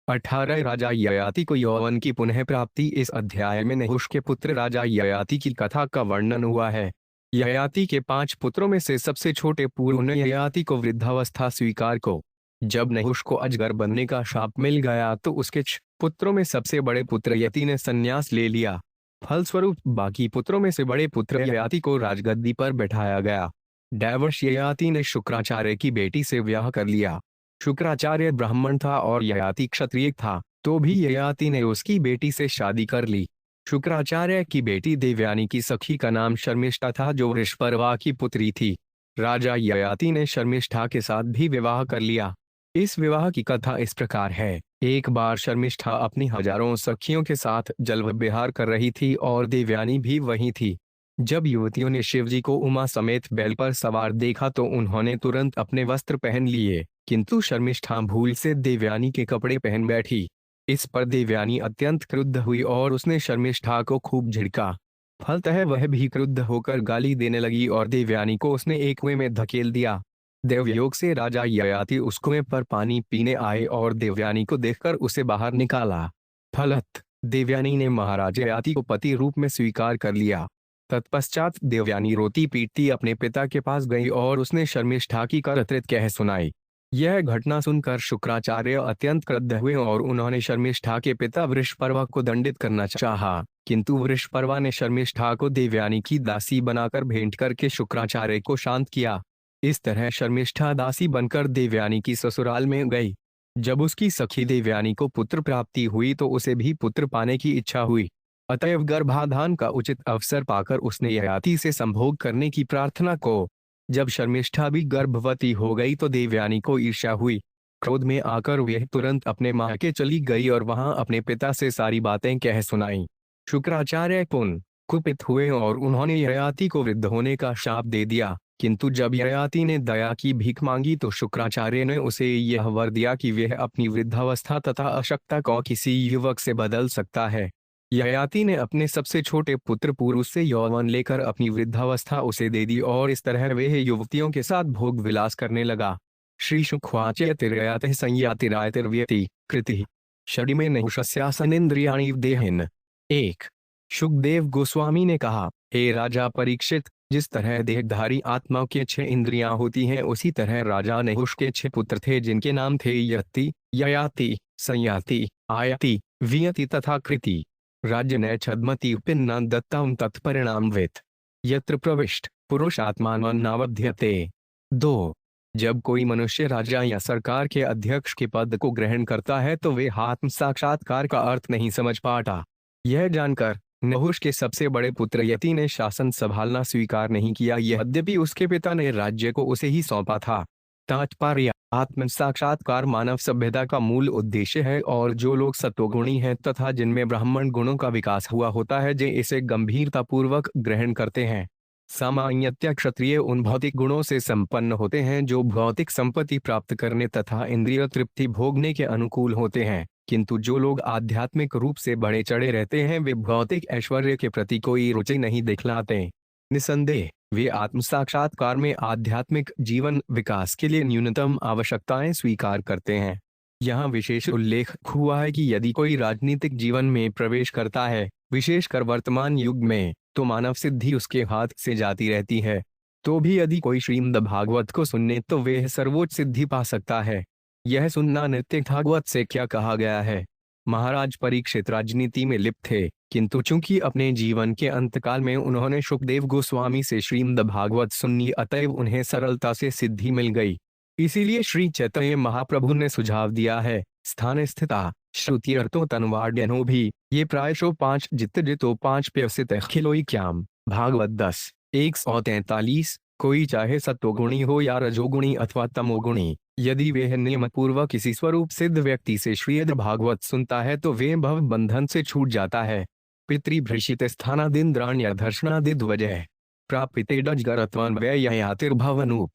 18 राजा ययाति को यौवन की पुनः प्राप्ति। इस अध्याय में नहुष के पुत्र राजा ययाति की कथा का वर्णन हुआ है। ययाति के 5 पुत्रों में से सबसे छोटे पूर्व ने ययाति को वृद्धावस्था स्वीकार को। जब नहुष को अजगर बनने का शाप मिल गया तो उसके 6 पुत्रों में सबसे बड़े पुत्र यति ने संन्यास ले लिया। फलस्वरूप बाकी पुत्रों में से बड़े पुत्र ययाति को राजगद्दी पर बैठाया गया। दैवर्ष ययाति ने शुक्राचार्य की बेटी से विवाह कर लिया। शुक्राचार्य ब्राह्मण था और ययाति क्षत्रिय था, तो भी ययाति ने उसकी बेटी से शादी कर ली। शुक्राचार्य की बेटी देवयानी की सखी का नाम शर्मिष्ठा था, जो वृषपर्वा की पुत्री थी। राजा ययाति ने शर्मिष्ठा के साथ भी विवाह कर लिया। इस विवाह की कथा इस प्रकार है। एक बार शर्मिष्ठा अपनी हजारों सखियों के साथ जल विहार कर रही थी और देवयानी भी वहीं थी। जब युवतियों ने शिवजी को उमा समेत बैल पर सवार देखा तो उन्होंने तुरंत अपने वस्त्र पहन लिए, किंतु शर्मिष्ठा भूल से देवयानी के कपड़े पहन बैठी। इस पर देवयानी अत्यंत क्रुद्ध हुई और उसने शर्मिष्ठा को खूब झिड़का। फलतः वह भी क्रुद्ध होकर गाली देने लगी और देवयानी को उसने एक कुएं में धकेल दिया। देवयोग से राजा ययाति उस कुएं पर पानी पीने आए और देवयानी को देखकर उसे बाहर निकाला। फलत देवयानी ने महाराज ययाति को पति रूप में स्वीकार कर लिया। तत्पश्चात देवयानी रोती पीटती अपने पिता के पास गई और उसने शर्मिष्ठा की करतृत कह सुनाई। यह घटना सुनकर शुक्राचार्य अत्यंत क्रुद्ध हुए और उन्होंने शर्मिष्ठा के पिता वृषपर्वा को दंडित करना चाहा, किंतु वृषपर्वा ने शर्मिष्ठा को देवयानी की दासी बनाकर भेंट करके शुक्राचार्य को शांत किया। इस तरह शर्मिष्ठा दासी बनकर देवयानी की ससुराल में गई। जब उसकी सखी देवयानी को पुत्र प्राप्ति हुई तो उसे भी पुत्र पाने की इच्छा हुई। अतएव गर्भाधान का उचित अवसर पाकर उसने ययाति से संभोग करने की प्रार्थना को। जब शर्मिष्ठा भी गर्भवती हो गई तो देवयानी को ईर्ष्या हुई। क्रोध में आकर वह तुरंत अपने मायके चली गई और वहां अपने पिता से सारी बातें कह सुनाई। शुक्राचार्य पुनः कुपित हुए और उन्होंने ययाति को वृद्ध होने का शाप दे दिया, किंतु जब ययाति ने दया की भीख मांगी तो शुक्राचार्य ने उसे यह वर दिया कि वह अपनी वृद्धावस्था तथा अशक्ता को किसी युवक से बदल सकता है। ययाति ने अपने सबसे छोटे पुत्र पुरुष से यौवन लेकर अपनी वृद्धावस्था उसे दे दी और इस तरह वह युवतियों के साथ भोग विलास करने लगा। श्री शुक्वाचयतिर्ययातिः संयातिरायतिर्व्यति कृति षडिमे नहुषस्यासनेन्द्रियाणि देहिन। 1 शुकदेव गोस्वामी ने कहा, हे राजा परीक्षित, जिस तरह देहधारी आत्मा के 6 इंद्रियां होती हैं उसी तरह राजा नहुष के 6 पुत्र थे, जिनके नाम थे यति, ययाति, संयाति, आयति, वियति तथा कृति। राज्य ने छद्मति पिन्ना दत्तां तत्परिणामवेत् यत्र प्रविष्ट पुरुषात्मानवद्यते। 2 जब कोई मनुष्य राजा या सरकार के अध्यक्ष के पद को ग्रहण करता है तो वे आत्म साक्षात्कार का अर्थ नहीं समझ पाता। यह जानकर नहुष के सबसे बड़े पुत्र यति ने शासन संभालना स्वीकार नहीं किया, यद्यपि उसके पिता ने राज्य को उसे ही सौंपा था। तात्पर्य, आत्म साक्षात्कार मानव सभ्यता का मूल उद्देश्य है और जो लोग सत्वगुणी हैं तथा जिनमें ब्राह्मण गुणों का विकास हुआ होता है जे इसे गंभीरतापूर्वक ग्रहण करते हैं। सामान्यतः क्षत्रिय उन भौतिक गुणों से संपन्न होते हैं जो भौतिक संपत्ति प्राप्त करने तथा इंद्रिय तृप्ति भोगने के अनुकूल होते हैं, किंतु जो लोग आध्यात्मिक रूप से बढ़े चढ़े रहते हैं वे भौतिक ऐश्वर्य के प्रति कोई रुचि नहीं दिखलाते। निसंदेह वे आत्म साक्षात्कार में आध्यात्मिक जीवन विकास के लिए न्यूनतम आवश्यकताएं स्वीकार करते हैं। यहाँ विशेष उल्लेख हुआ है कि यदि कोई राजनीतिक जीवन में प्रवेश करता है, विशेषकर वर्तमान युग में, तो मानव सिद्धि उसके हाथ से जाती रहती है। तो भी यदि कोई श्रीमद् भागवत को सुनने तो वह सर्वोच्च सिद्धि पा सकता है। यह सुनना नित्य भागवत से क्या कहा गया है। महाराज परीक्षित राजनीति में लिप्त थे, किंतु चूंकि अपने जीवन के अंतकाल में उन्होंने शुकदेव गोस्वामी से श्रीमद् भागवत सुनी, अतएव उन्हें सरलता से सिद्धि मिल गई। इसीलिए श्री चैतन्य महाप्रभु ने सुझाव दिया है, स्थान स्थिता श्रुति अर्थो तन्वाड्यनो भी ये प्रायशो 5 जित जितो 5 प्यसित खिलोईक्याम। भागवत 10:143। कोई चाहे सत्वगुणी हो या रजोगुणी अथवा तमोगुणी, यदि वह नियम पूर्वक किसी स्वरूप सिद्ध व्यक्ति से श्रीमद् भागवत सुनता है तो वह भव बंधन से छूट जाता है। पितृभृषित स्थानादिंद्राण्यधर्षणादिद्वजः प्रापिते डजगरत्वान् व्ययातिर्भवनूप।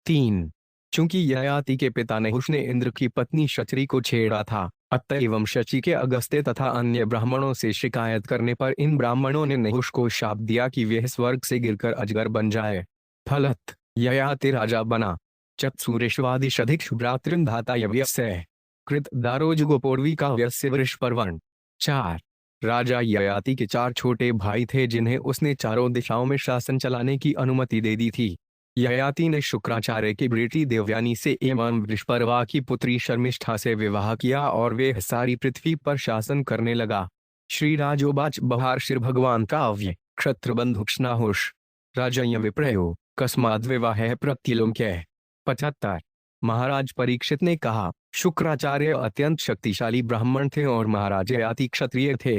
3 चूंकि ययाति के पिता नहुष ने इंद्र की पत्नी शची को छेड़ा था, अतएव शची के अगस्त्य तथा अन्य ब्राह्मणों से शिकायत करने पर इन ब्राह्मणों ने नहुष को शाप दिया कि वह स्वर्ग से गिरकर अजगर बन जाए। फलत ययाति राजा बना। चत्सुरेष्वादिशधिक भ्रातृन्धाता यव्यस्य कृत दारोजुगोपोर्वी का व्यस्य वृषपर्वण। 4 राजा ययाति के 4 छोटे भाई थे जिन्हें उसने चारों दिशाओं में शासन चलाने की अनुमति दे दी थी। ययाति ने शुक्राचार्य की बेटी देवयानी से एवं वृषपर्वा की पुत्री शर्मिष्ठा से विवाह किया और वे सारी पृथ्वी पर शासन करने लगा। श्री राजोवाच बर्हिर् भगवान काव्य क्षत्रबंधुक्ष्णाहुष राजन्य विप्रयो कस्माद् विवाहः प्रत्यलोक्यः। 75 महाराज परीक्षित ने कहा, शुक्राचार्य अत्यंत शक्तिशाली ब्राह्मण थे और महाराज ययाति क्षत्रिय थे।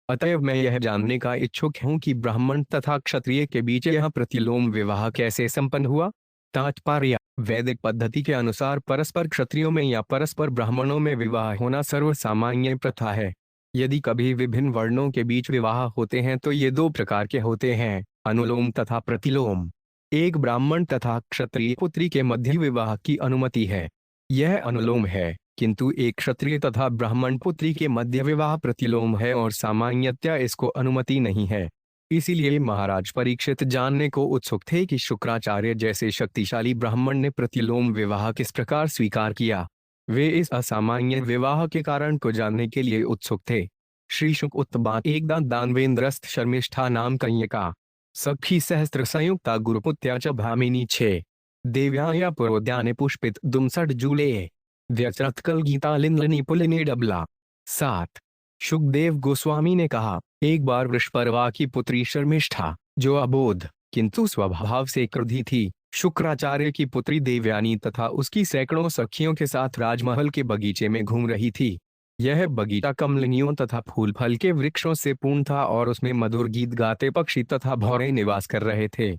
अतएव मैं यह जानने का इच्छुक हूँ कि ब्राह्मण तथा क्षत्रिय के बीच यह प्रतिलोम विवाह कैसे संपन्न हुआ। तात्पर्य, वैदिक पद्धति के अनुसार परस्पर क्षत्रियों में या परस्पर ब्राह्मणों में विवाह होना सर्वसामान्य प्रथा है। यदि कभी विभिन्न वर्णों के बीच विवाह होते हैं तो ये 2 प्रकार के होते हैं, अनुलोम तथा प्रतिलोम। एक ब्राह्मण तथा क्षत्रिय पुत्री के मध्य विवाह की अनुमति है, यह अनुलोम है, किंतु एक क्षत्रिय तथा ब्राह्मण पुत्री के मध्य विवाह प्रतिलोम है और सामान्यतया इसको अनुमति नहीं है। इसीलिए महाराज परीक्षित जानने को उत्सुक थे कि शुक्राचार्य जैसे शक्तिशाली ब्राह्मण ने प्रतिलोम विवाह किस प्रकार स्वीकार किया। वे इस असामान्य विवाह के कारण को जानने के लिए उत्सुक थे। श्री शुक उत्तबात एकदा दानवेंद्रस्थ शर्मिष्ठा नाम कन्यका सखी सहस्त्र संयुक्ता गुरुपुत्या च भामिनी 6 देव्याया पुरोद्याने पुष्पित दुमसठ जूले व्यचरत्कल गीतालिंदनी पुलिनी डबला। 7 शुकदेव गोस्वामी ने कहा, एक बार वृषपर्वा की पुत्री शर्मिष्ठा, जो अबोध किंतु स्वभाव से क्रोधी थी, शुक्राचार्य की पुत्री देवयानी तथा उसकी सैकड़ों सखियों के साथ राजमहल के बगीचे में घूम रही थी। यह बगीचा कमलनियों तथा फूल फल के वृक्षों से पूर्ण था और उसमें मधुर गीत गाते पक्षी तथा भौरे निवास कर रहे थे।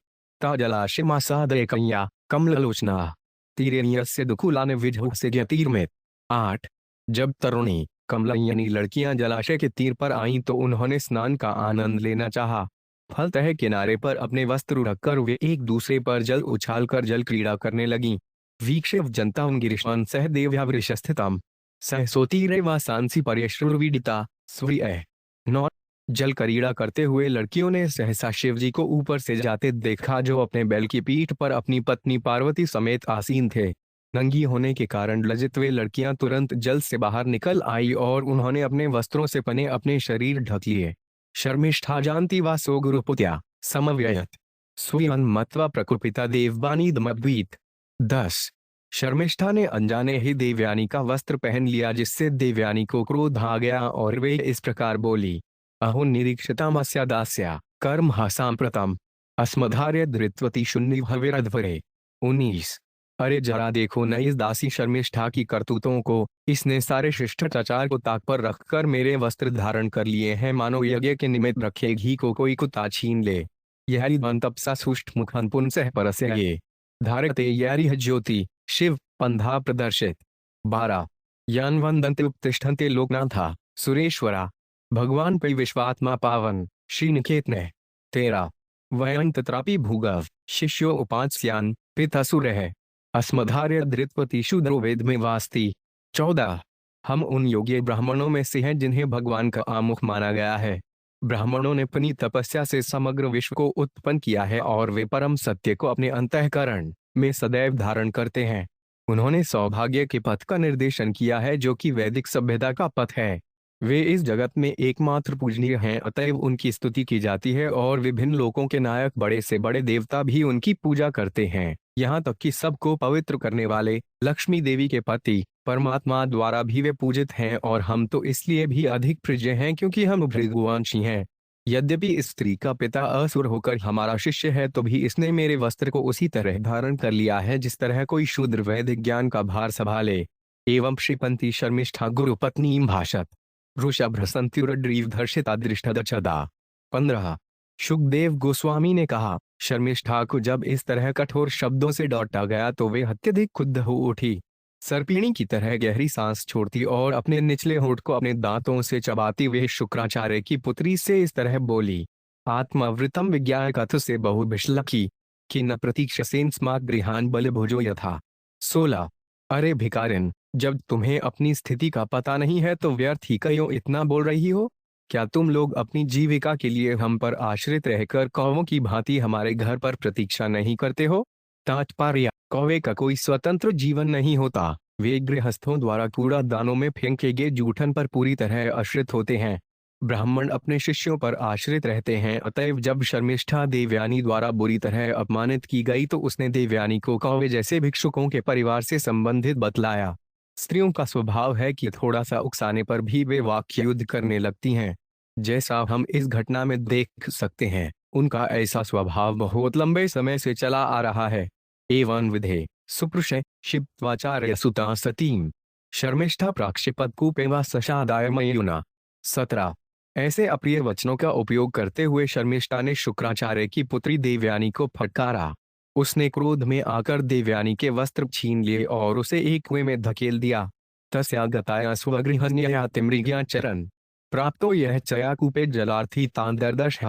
ताजलाशिमासादय कन्या कमललोचना तीरेनियस्य दुकुलाने विजहुस्य तीर में। 8 जब तरुणी कमलयनी लड़कियां जलाशय के तीर पर आईं तो उन्होंने स्नान का आनंद लेना चाहा। फलतः किनारे पर अपने वस्त्र रखकर वे एक दूसरे पर जल उछालकर जल क्रीड़ा करने लगीं। वीक्षिव जनतां गिरिशान सह देव्यावृषस्थितम् सहसोतीरे व सांसी पर्यश्रुर्विदिता सूर्य। 9 जल क्रीड़ा करते हुए लड़कियों ने सहसा शिवजी को ऊपर से जाते देखा, जो अपने बैल की पीठ पर अपनी पत्नी पार्वती समेत आसीन थे। नंगी होने के कारण लज्जित वे लड़कियां तुरंत जल से बाहर निकल आई और उन्होंने अपने वस्त्रों से पने अपने शरीर ढक लिए। शर्मिष्ठा जानती वा सो गुरुपुत्या समव्ययत स्वयं मत्वा प्रकुपिता देववानी दमद्वीत। 10 शर्मिष्ठा ने अनजाने ही देवयानी का वस्त्र पहन लिया, जिससे देवयानी को क्रोध आ गया और वे इस प्रकार बोली, अहो निरीक्षितामस्या दास्या कर्म सांप्रतम अस्मधार्य धृत्वती शून्य भविरध्वरे। 19 अरे जरा देखो न इस दासी शर्मिष्ठा की करतूतों को, इसने सारे शिष्टाचार को ताक पर रखकर मेरे वस्त्र धारण कर लिए हैं, मानो यज्ञ के निमित्त रखे घी को कोई कुत्ता छीन ले। यह तपसा सुष्ट मुखन पुंसः परस्य ये धारते यरिह ज्योति शिव पंधा प्रदर्शित। 12 यान वंदन्ते उपतिष्ठन्ते लोकनाथा सुरेश्वरा भगवान पै विश्वात्मा पावन श्रीनिकेतन। 13 वयं तत्रापि भूगव शिष्यो उपास्यान् पितासुरः अस्मधार्य धृत्वती शूद्रो वेद में वास्ति। 14 हम उन योग्य ब्राह्मणों में से हैं जिन्हें भगवान का आमुख माना गया है। ब्राह्मणों ने अपनी तपस्या से समग्र विश्व को उत्पन्न किया है और वे परम सत्य को अपने अंतःकरण में सदैव धारण करते हैं। उन्होंने सौभाग्य के पथ का निर्देशन किया है, जो कि वैदिक सभ्यता का पथ है। वे इस जगत में एकमात्र पूजनीय हैं, अतएव उनकी स्तुति की जाती है और विभिन्न लोकों के नायक बड़े से बड़े देवता भी उनकी पूजा करते हैं। यहाँ तक कि सबको पवित्र करने वाले लक्ष्मी देवी के पति परमात्मा द्वारा भी वे पूजित हैं, और हम तो इसलिए भी अधिक प्रिय हैं क्योंकि हम भृगुवंशी हैं। यद्यपि इस स्त्री का पिता असुर होकर हमारा शिष्य है, तो भी इसने मेरे वस्त्र को उसी तरह धारण कर लिया है जिस तरह कोई शूद्र वैदिक ज्ञान का भार संभाले। एवं श्रीपंथी शर्मिष्ठा गुरुपत्नी भाषत वृषभ्रसंत्युरड्रीवधर्षिता दृष्टदचदा। 15 शुकदेव गोस्वामी ने कहा, शर्मिष्ठा को जब इस तरह कठोर शब्दों से डांटा गया तो वे अत्यधिक क्रुद्ध हो उठी। सर्पिणी की तरह गहरी सांस छोड़ती और अपने निचले होंठ को अपने दांतों से चबाती वे शुक्राचार्य की पुत्री से इस तरह बोली, आत्मावृतम विज्ञाय कथ से बहुभिश्लकी कि न प्रतीक्षसेन स्मात् गृहान बल भुजो यथा। 16 अरे भिकारिन, जब तुम्हें अपनी स्थिति का पता नहीं है तो व्यर्थ ही क्यों इतना बोल रही हो? क्या तुम लोग अपनी जीविका के लिए हम पर आश्रित रहकर कौवों की भांति हमारे घर पर प्रतीक्षा नहीं करते हो? तात्पर्य, कौवे का कोई स्वतंत्र जीवन नहीं होता। वे गृहस्थों द्वारा कूड़ादानों में फेंके गए जूठन पर पूरी तरह आश्रित होते हैं। ब्राह्मण अपने शिष्यों पर आश्रित रहते हैं, अतएव जब शर्मिष्ठा देवयानी द्वारा बुरी तरह अपमानित की गई तो उसने देवयानी को कौवे जैसे भिक्षुकों के परिवार से संबंधित बतलाया। स्त्रियों का स्वभाव है कि थोड़ा सा उकसाने पर भी वे वाक्य युद्ध करने लगती हैं। जैसा हम इस घटना में देख सकते हैं, उनका ऐसा स्वभाव बहुत लंबे समय से चला आ रहा है। एवं विधे सुपृशे शिप्वाचार्य सुता सतीम शर्मिष्ठा प्राक्षिपत कूपेवा सशादाय मयूना। 17। ऐसे अप्रिय वचनों का उपयोग करते हुए शर्मिष्ठा ने शुक्राचार्य की पुत्री देवयानी को फटकारा। उसने क्रोध में आकर देवयानी के वस्त्र छीन लिए और उसे एक कुएं में धकेल दिया। तस्या गताया स्वगृहन्यया चरण प्राप्तो यह चया कूपे जलार्थी तांदर्दश।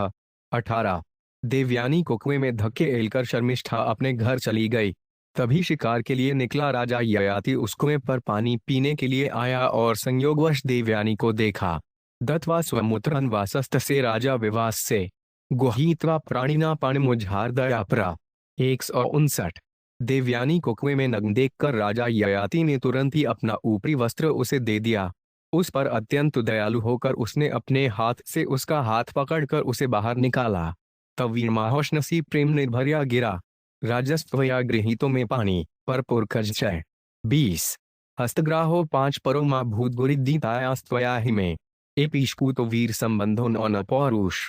18। देवयानी को कुएं में धकेलकर शर्मिष्ठा अपने घर चली गई। तभी शिकार के लिए निकला राजा ययाति उस कुएं पर पानी पीने के लिए आया और संयोगवश देवयानी को देखा। दत्वा स्वमुत्रन वासस्त से राजा विवास से गुहीत्वा प्राणिना पाणिमुझार दयापरा। 159। देवयानी को कुएं में नग्न देखकर राजा ययाति ने तुरंत ही अपना ऊपरी वस्त्र उसे दे दिया। उस पर अत्यंत दयालु होकर उसने अपने हाथ से उसका हाथ पकड़कर उसे बाहर निकाला। तब वीरमाहोष्णसी प्रेम निर्भर्या गिरा राजस्वया गृहीतों में पानी पर पुरखजय। 20। हस्तग्राहो 5 परोमा भूतगुरिद्दीतायास्त्वया हि में एपीशकूतो वीर संबंधो न पौरुष।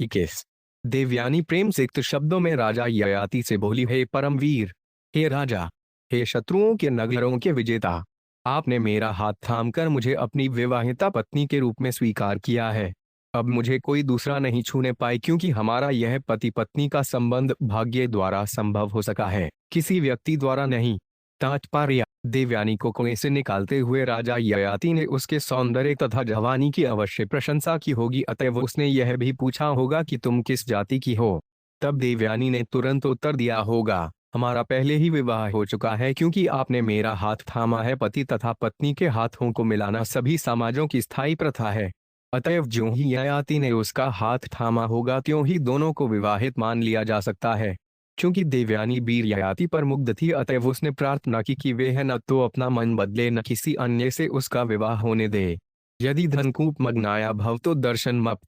21। देवयानी प्रेम सिक्त शब्दों में राजा ययाति से बोली, हे परम वीर, हे राजा, हे शत्रुओं के नगरों के विजेता, आपने मेरा हाथ थामकर मुझे अपनी विवाहिता पत्नी के रूप में स्वीकार किया है। अब मुझे कोई दूसरा नहीं छूने पाए, क्योंकि हमारा यह पति पत्नी का संबंध भाग्य द्वारा संभव हो सका है, किसी व्यक्ति द्वारा नहीं। तात्पर्य, देवयानी को कुएं से निकालते हुए राजा ययाति ने उसके सौंदर्य तथा जवानी की अवश्य प्रशंसा की होगी, अतएव उसने यह भी पूछा होगा कि तुम किस जाति की हो। तब देवयानी ने तुरंत उत्तर दिया होगा, हमारा पहले ही विवाह हो चुका है, क्योंकि आपने मेरा हाथ थामा है। पति तथा पत्नी के हाथों को मिलाना सभी समाजों की स्थायी प्रथा है, अतएव ज्यों ही ययाति ने उसका हाथ थामा होगा त्यों ही दोनों को विवाहित मान लिया जा सकता है। क्योंकि देवयानी वीर ययाति पर मुग्ध थी, अतएव उसने प्रार्थना की कि वह न तो अपना मन बदले न किसी अन्य से उसका विवाह होने दे। यदि धनकूप मग्नाया भव तो दर्शन मप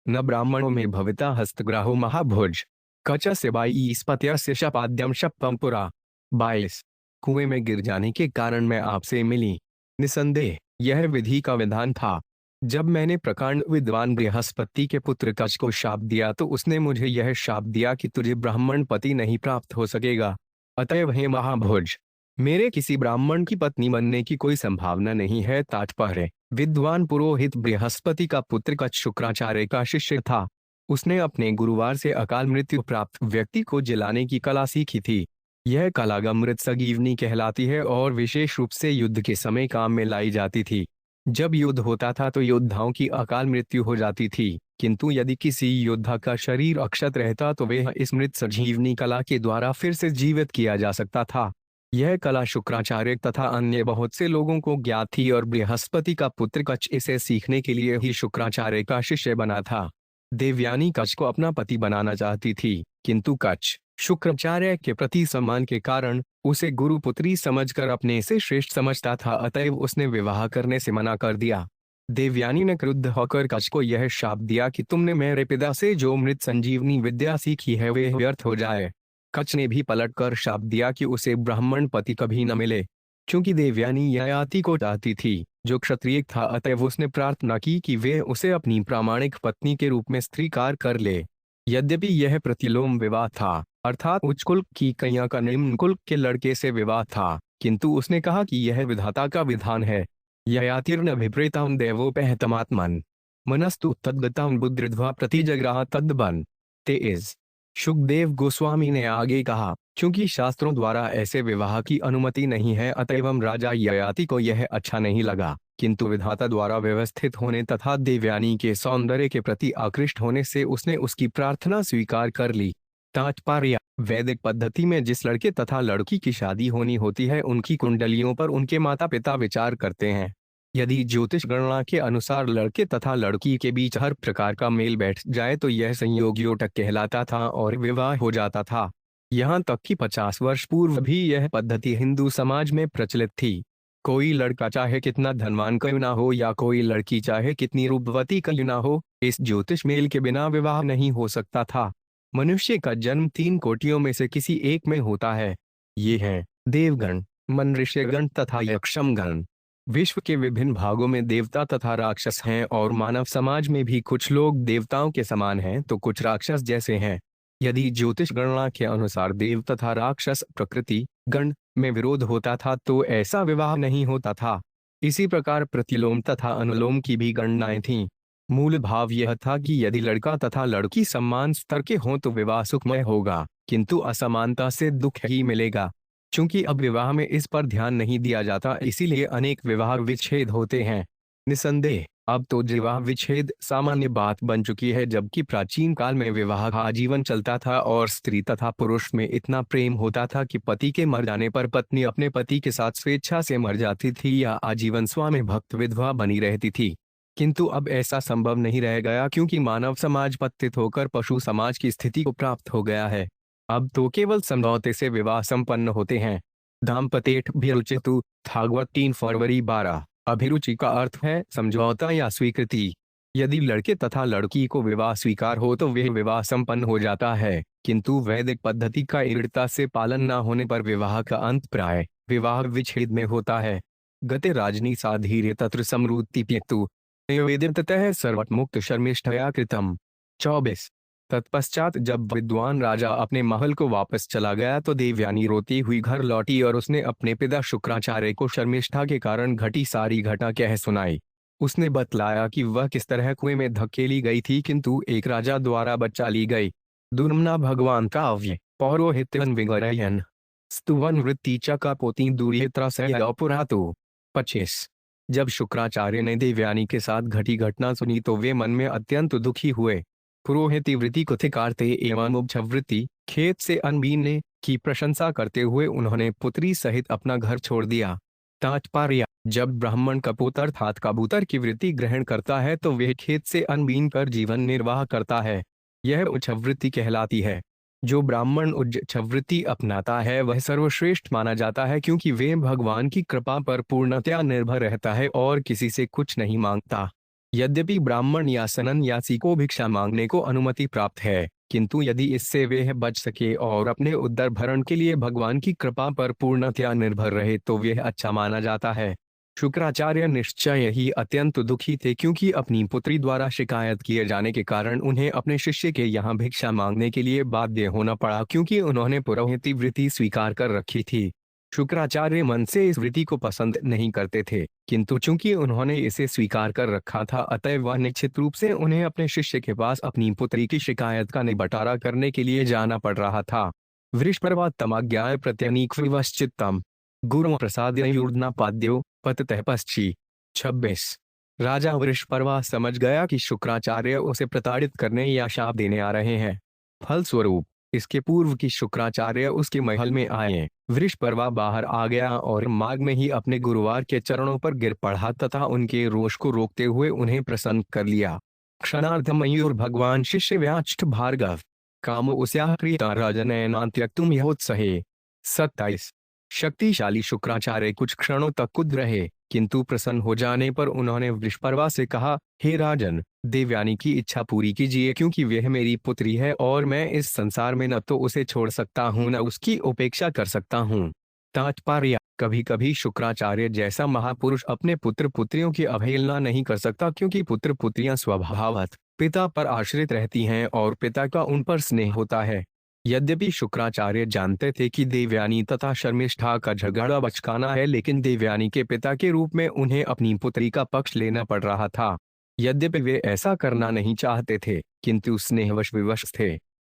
न ब्राह्मणों में भविता हस्तग्राहो महाभुज कच सेबाई स्पत्य शपाद्यम शपम पुरा। 22। कुएं में गिर जाने के कारण मैं आपसे मिली। निसंदेह यह विधि का विधान था। जब मैंने प्रकांड विद्वान बृहस्पति के पुत्र कच को शाप दिया तो उसने मुझे यह शाप दिया कि तुझे ब्राह्मण पति नहीं प्राप्त हो सकेगा। अतएव हे महाभुज, मेरे किसी ब्राह्मण की पत्नी बनने की कोई संभावना नहीं है। तात्पर्य, विद्वान पुरोहित बृहस्पति का पुत्र कच शुक्राचार्य का शिष्य था। उसने अपने गुरुवार से अकाल मृत्यु प्राप्त व्यक्ति को जलाने की कला सीखी थी। यह कला अमृत संजीवनी कहलाती है और विशेष रूप से युद्ध के समय काम में लाई जाती थी। जब युद्ध होता था तो योद्धाओं की अकाल मृत्यु हो जाती थी, किंतु यदि किसी योद्धा का शरीर अक्षत रहता तो वह इस मृत संजीवनी कला के द्वारा फिर से जीवित किया जा सकता था। यह कला शुक्राचार्य तथा अन्य बहुत से लोगों को ज्ञात थी और बृहस्पति का पुत्र कच इसे सीखने के लिए ही शुक्राचार्य का शिष्य बना था। देवयानी कच को अपना पति बनाना चाहती थी, किंतु कच शुक्राचार्य के प्रति सम्मान के कारण उसे गुरुपुत्री समझकर अपने से श्रेष्ठ समझता था, अतएव उसने विवाह करने से मना कर दिया। देवयानी ने क्रुद्ध होकर कच को यह शाप दिया कि तुमने मेरे पिता से जो मृत संजीवनी विद्या सीखी है वह व्यर्थ हो जाए। कच ने भी पलटकर शाप दिया कि उसे ब्राह्मण पति कभी न मिले। क्योंकि देवयानी ययाति को चाहती थी जो क्षत्रिय था, अतएव उसने प्रार्थना की कि वे उसे अपनी प्रामाणिक पत्नी के रूप में स्वीकार कर ले। यद्यपि यह प्रतिलोम विवाह था, अर्थात उच्च कुल की कन्या का निम्न कुल के लड़के से विवाह था, किंतु उसने कहा कि यह विधाता का विधान है। ययातिर्न विपरीतां देवोपहतमात्मन मनस्तु तद्गतां बुद्धिर्ध्वा प्रतिजग्राह तद्बन। 23। शुकदेव गोस्वामी ने आगे कहा, क्योंकि शास्त्रों द्वारा ऐसे विवाह की अनुमति नहीं है, अतएव राजा ययाति को यह अच्छा नहीं लगा, किंतु विधाता द्वारा व्यवस्थित होने तथा देवयानी के सौंदर्य के प्रति आकृष्ट होने से उसने उसकी प्रार्थना स्वीकार कर ली। तात्पर्य, वैदिक पद्धति में जिस लड़के तथा लड़की की शादी होनी होती है उनकी कुंडलियों पर उनके माता पिता विचार करते हैं। यदि ज्योतिष गणना के अनुसार लड़के तथा लड़की के बीच हर प्रकार का मेल बैठ जाए तो यह संयोग योटक कहलाता था और विवाह हो जाता था। यहाँ तक कि 50 वर्ष पूर्व भी यह पद्धति हिंदू समाज में प्रचलित थी। कोई लड़का चाहे कितना धनवान क्यों ना हो या कोई लड़की चाहे कितनी रूपवती क्यों ना हो, इस ज्योतिष मेल के बिना विवाह नहीं हो सकता था। मनुष्य का जन्म 3 कोटियों में से किसी एक में होता है। ये हैं देवगण, मनुष्यगण तथा यक्षमगण। विश्व के विभिन्न भागों में देवता तथा राक्षस हैं और मानव समाज में भी कुछ लोग देवताओं के समान हैं तो कुछ राक्षस जैसे हैं। यदि ज्योतिष गणना के अनुसार देव तथा राक्षस प्रकृति गण में विरोध होता था तो ऐसा विवाह नहीं होता था। इसी प्रकार प्रतिलोम तथा अनुलोम की भी गणनाएं थीं। मूल भाव यह था कि यदि लड़का तथा लड़की समान स्तर के हों तो विवाह सुखमय होगा, किंतु असमानता से दुख ही मिलेगा। चूंकि अब विवाह में इस पर ध्यान नहीं दिया जाता, इसीलिए अनेक विवाह विच्छेद होते हैं। निसंदेह अब तो विवाह विच्छेद सामान्य बात बन चुकी है, जबकि प्राचीन काल में विवाह आजीवन चलता था और स्त्री तथा पुरुष में इतना प्रेम होता था कि पति के मर जाने पर पत्नी अपने पति के साथ स्वेच्छा से मर जाती थी या आजीवन स्वामी भक्त विधवा बनी रहती थी। किंतु अब ऐसा संभव नहीं रह गया, क्योंकि मानव समाज पतित होकर पशु समाज की स्थिति को प्राप्त हो गया है। अब तो केवल समझौते से विवाह संपन्न होते हैं। दाम्पत्येठ अभिरुचितु भागवत 3 फरवरी 12। अभिरुचि का अर्थ है समझौता या स्वीकृति। यदि लड़के तथा लड़की को विवाह स्वीकार हो तो वह विवाह संपन्न हो जाता है, किंतु वैदिक पद्धति का दृढ़ता से पालन न होने पर विवाह का अंत प्राय विवाह विच्छेद में होता है। गते राजनी साधीर्य तत्र समृद्धिप्यक्तु वेदितः सर्वमुक्त शर्मिष्ठया कृतम। 24। तत्पश्चात जब विद्वान राजा अपने महल को वापस चला गया तो देवयानी रोती हुई घर लौटी और उसने अपने पिता शुक्राचार्य को शर्मिष्ठा के कारण घटी सारी घटना कह सुनाई। उसने बतलाया कि वह किस तरह कुएं में धकेली गई थी, किंतु एक राजा द्वारा बचा ली गई। दुर्मना भगवान काव्य पौरोहित्यन विगरयन स्तुवन वृत्ति च का पोती दूरियत्रासपुरातो। 25। जब शुक्राचार्य ने देवयानी के साथ घटी घटना सुनी तो वे मन में अत्यंत दुखी हुए। पुरोहित वृत्ति कुथिकार्ते एवं उपछवृत्ति खेत से अनबीने की प्रशंसा करते हुए उन्होंने पुत्री सहित अपना घर छोड़ दिया। तात्पर्य: जब ब्राह्मण कपोत अर्थात कबूतर की वृत्ति ग्रहण करता है तो वह खेत से अनबीन कर जीवन निर्वाह करता है। यह उच्छवृत्ति कहलाती है। जो ब्राह्मण उच्छवृत्ति अपनाता है वह सर्वश्रेष्ठ माना जाता है, क्योंकि वे भगवान की कृपा पर पूर्णतया निर्भर रहता है और किसी से कुछ नहीं मांगता। यद्यपि ब्राह्मण या सन्यासी को भिक्षा मांगने को अनुमति प्राप्त है, किंतु यदि इससे वह बच सके और अपने उदर भरण के लिए भगवान की कृपा पर पूर्णतया निर्भर रहे तो वह अच्छा माना जाता है। शुक्राचार्य निश्चय ही अत्यंत दुखी थे, क्योंकि अपनी पुत्री द्वारा शिकायत किए जाने के कारण उन्हें अपने शिष्य के यहाँ भिक्षा मांगने के लिए बाध्य होना पड़ा, क्योंकि उन्होंने पुरोहित वृत्ति स्वीकार कर रखी थी। शुक्राचार्य मन से इस वृत्ति को पसंद नहीं करते थे, किंतु चूंकि उन्होंने इसे स्वीकार कर रखा था अतः वह निश्चित रूप से उन्हें अपने शिष्य के पास अपनी पुत्री की शिकायत का निबटारा करने के लिए जाना पड़ रहा था। वृषपर्वात्तमाज्ञाय प्रत्यनीक्विवश्चित्तम गुरु प्रसादयुर्धनापाद्यो पततः पश्ची। 26। राजा वृषपर्वा समझ गया कि शुक्राचार्य उसे प्रताड़ित करने या शाप देने आ रहे हैं। फलस्वरूप इसके पूर्व कि शुक्राचार्य उसके महल में आए, वृषपर्वा बाहर आ गया और मार्ग में ही अपने गुरुवार के चरणों पर गिर पड़ा तथा उनके रोष को रोकते हुए उन्हें प्रसन्न कर लिया। क्षणार्ध मयूर भगवान शिष्य व्याष्ट भार्गव काम उस्याक्रियता राजनयना त्यक्तुम यहोत्सहे। 27। शक्तिशाली शुक्राचार्य कुछ क्षणों तक कुद रहे, किंतु प्रसन्न हो जाने पर उन्होंने वृषपर्वा से कहा, हे राजन, देवयानी की इच्छा पूरी कीजिए, क्योंकि वह मेरी पुत्री है और मैं इस संसार में न तो उसे छोड़ सकता हूँ न उसकी उपेक्षा कर सकता हूँ। तात्पर्य: कभी कभी शुक्राचार्य जैसा महापुरुष अपने पुत्र पुत्रियों की अवहेलना नहीं कर सकता, क्योंकि पुत्र पुत्रियां स्वभावतः पिता पर आश्रित रहती हैं और पिता का उन पर स्नेह होता है। यद्यपि शुक्राचार्य जानते थे कि देवयानी तथा शर्मिष्ठा का झगड़ा बचकाना है, लेकिन देवयानी के पिता के रूप में उन्हें अपनी पुत्री का पक्ष लेना पड़ रहा था। यद्यपि वे ऐसा करना नहीं चाहते थे, किंतु स्नेहवश विवश थे।